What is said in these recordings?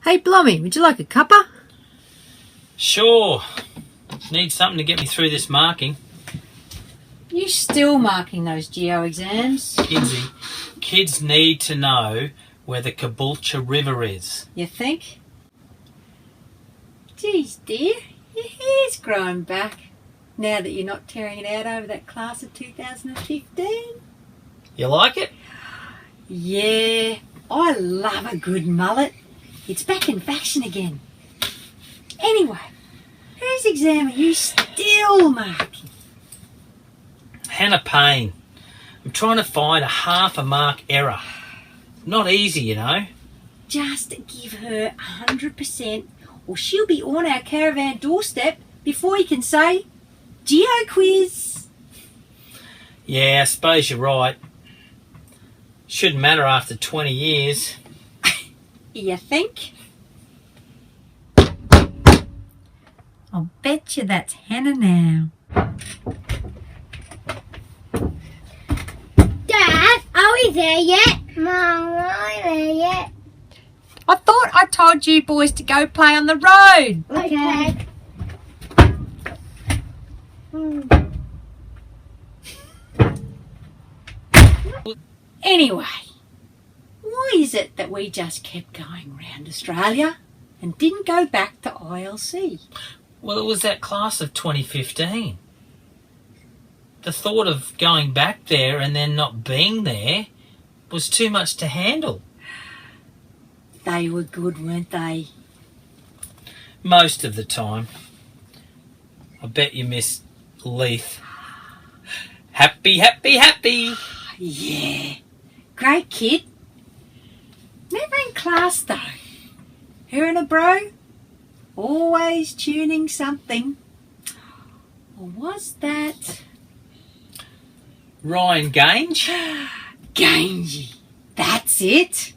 Hey, Blommy, would you like a cuppa? Sure. Need something to get me through this marking. You still marking those geo exams? Kidsy, kids need to know where the Caboolture River is. You think? Geez, dear, your hair's growing back now that you're not tearing it out over that class of 2015. You like it? Yeah, I love a good mullet. It's back in fashion again. Anyway, whose exam are you still marking? Hannah Payne. I'm trying to find a half a mark error. Not easy, you know. Just give her 100% or she'll be on our caravan doorstep before you can say, Geo quiz. Yeah, I suppose you're right. Shouldn't matter after 20 years. You think? I'll bet you that's Hannah now. Dad, are we there yet? Mum, are we there yet? I thought I told you boys to go play on the road. Okay. Anyway, why is it that we just kept going round Australia and didn't go back to ILC? Well, it was that class of 2015. The thought of going back there and then not being there was too much to handle. They were good, weren't they? Most of the time. I bet you miss Leith. Happy, happy, happy. Yeah, great kid. Never in class though. Her and a bro, always tuning something. Or was that Ryan Gange? Gangy? That's it.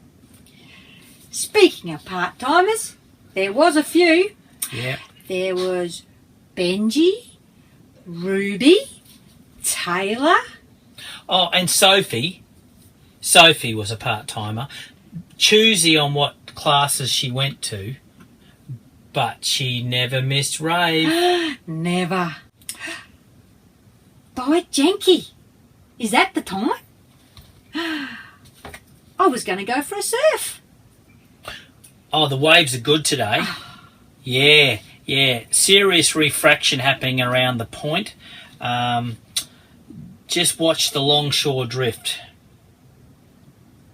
Speaking of part-timers, there was a few. Yeah. There was Benji, Ruby, Taylor. Oh, and Sophie. Sophie was a part-timer. Choosy on what classes she went to, but she never missed rave. Never. By Jenky. Is that the time? I was going to go for a surf. Oh, the waves are good today. Yeah. Serious refraction happening around the point. Just watch the longshore drift.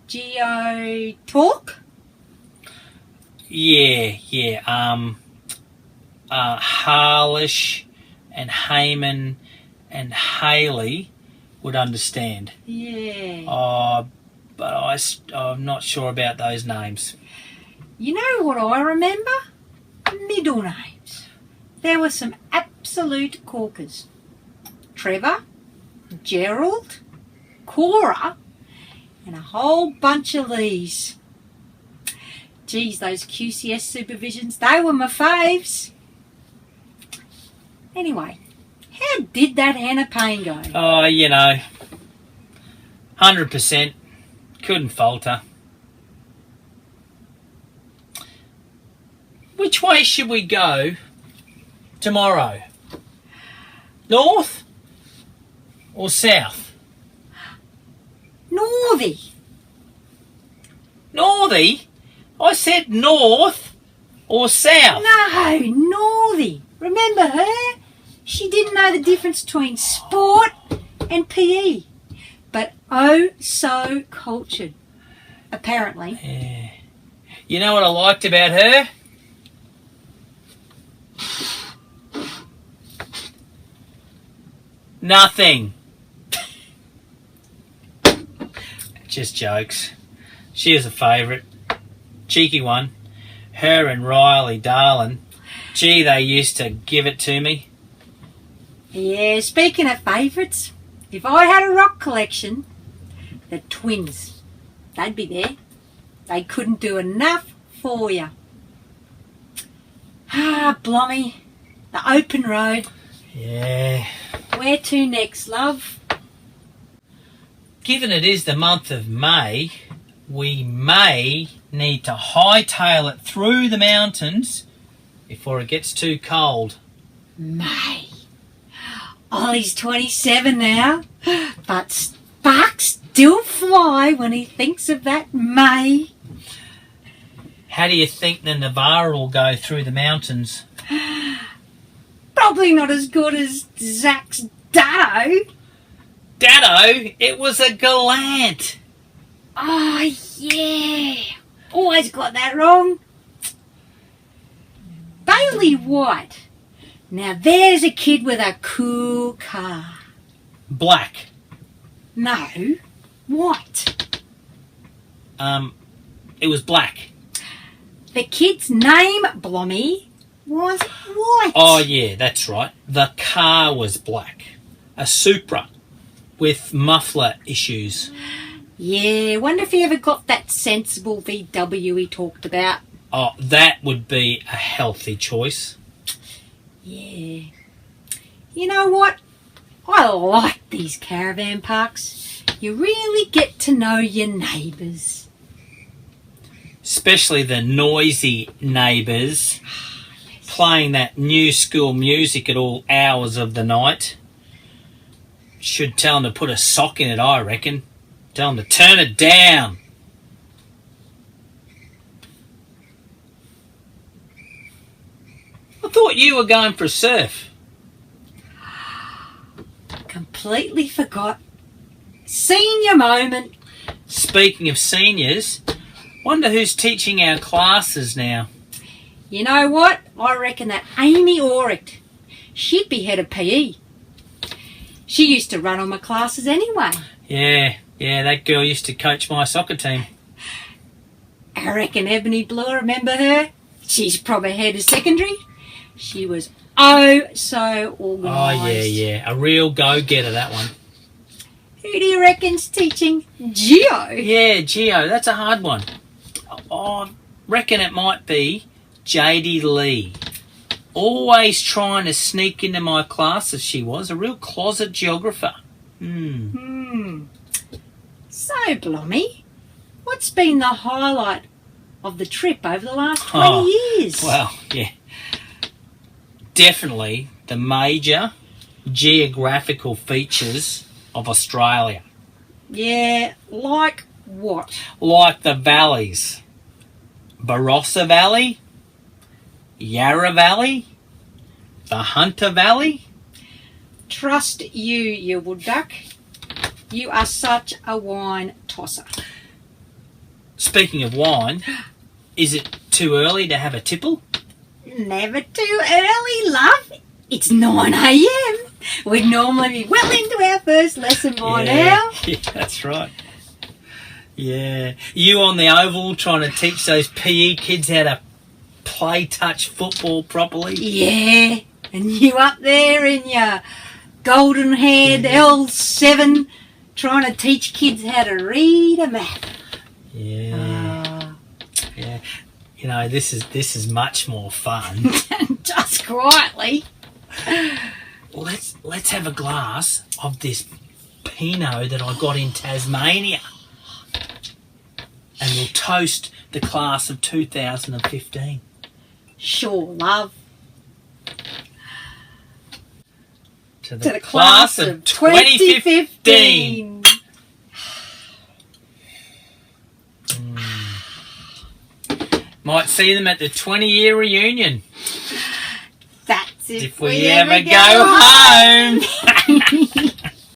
Geo talk? Yeah. Harlish and Heyman and Haley would understand. Yeah. But I'm not sure about those names. You know what I remember? Middle names. There were some absolute corkers. Trevor, Gerald, Cora, and a whole bunch of these. Geez, those QCS supervisions, they were my faves. Anyway, how did that Hannah Payne go? Oh, 100%. Couldn't falter. Which way should we go tomorrow? North or south? Northy. Northy? I said north or south. No, Northy. Remember her? She didn't know the difference between sport and PE. But oh so cultured, apparently. Yeah. You know what I liked about her? Nothing. Just jokes. She is a favourite. Cheeky one. Her and Riley, darling. Gee, they used to give it to me. Yeah, speaking of favourites, if I had a rock collection, the twins, they'd be there. They couldn't do enough for you. Ah, Blommy, the open road. Yeah. Where to next, love? Given it is the month of May, we may need to hightail it through the mountains before it gets too cold. May. Ollie's 27 now, but sparks still fly when he thinks of that May. How do you think the Navara will go through the mountains? Probably not as good as Zach's Dado. Dado, it was a gallant. Oh, yeah. Always got that wrong. Bailey White. Now there's a kid with a cool car. Black. No, white. It was black. The kid's name, Blommy, was White. Oh, yeah, that's right. The car was black. A Supra with muffler issues. Yeah, wonder if he ever got that sensible VW he talked about. Oh, that would be a healthy choice. Yeah. You know what? I like these caravan parks. You really get to know your neighbours. Especially the noisy neighbours playing that new school music at all hours of the night. Should tell them to put a sock in it, I reckon. Tell them to turn it down. I thought you were going for a surf. Completely forgot. Senior moment. Speaking of seniors, wonder who's teaching our classes now. You know what? I reckon that Amy Oricht, she'd be head of PE. She used to run all my classes anyway. Yeah, that girl used to coach my soccer team. I reckon Ebony Blue, remember her? She's probably head of secondary. She was so organised. Oh, yeah, a real go-getter, that one. Who do you reckon's teaching Geo? Yeah, Geo, that's a hard one. I reckon it might be JD Lee. Always trying to sneak into my classes, she was. A real closet geographer. So, Blommy, what's been the highlight of the trip over the last 20 years? Well, yeah. Definitely the major geographical features of Australia. Yeah, like what? Like the valleys. Barossa Valley, Yarra Valley, the Hunter Valley. Trust you, you wood duck. You are such a wine tosser. Speaking of wine, is it too early to have a tipple? Never too early, love. It's 9 a.m. We'd normally be well into our first lesson by now. Yeah, that's right. Yeah. You on the oval trying to teach those PE kids how to play touch football properly? Yeah. And you up there in your golden-haired L7 trying to teach kids how to read a map. Yeah. Yeah. You know, this is much more fun. Just quietly. Let's have a glass of this Pinot that I got in Tasmania. And we'll toast the class of 2015. Sure, love. To the class of 2015. Might see them at the 20-year reunion. That's if we ever go home.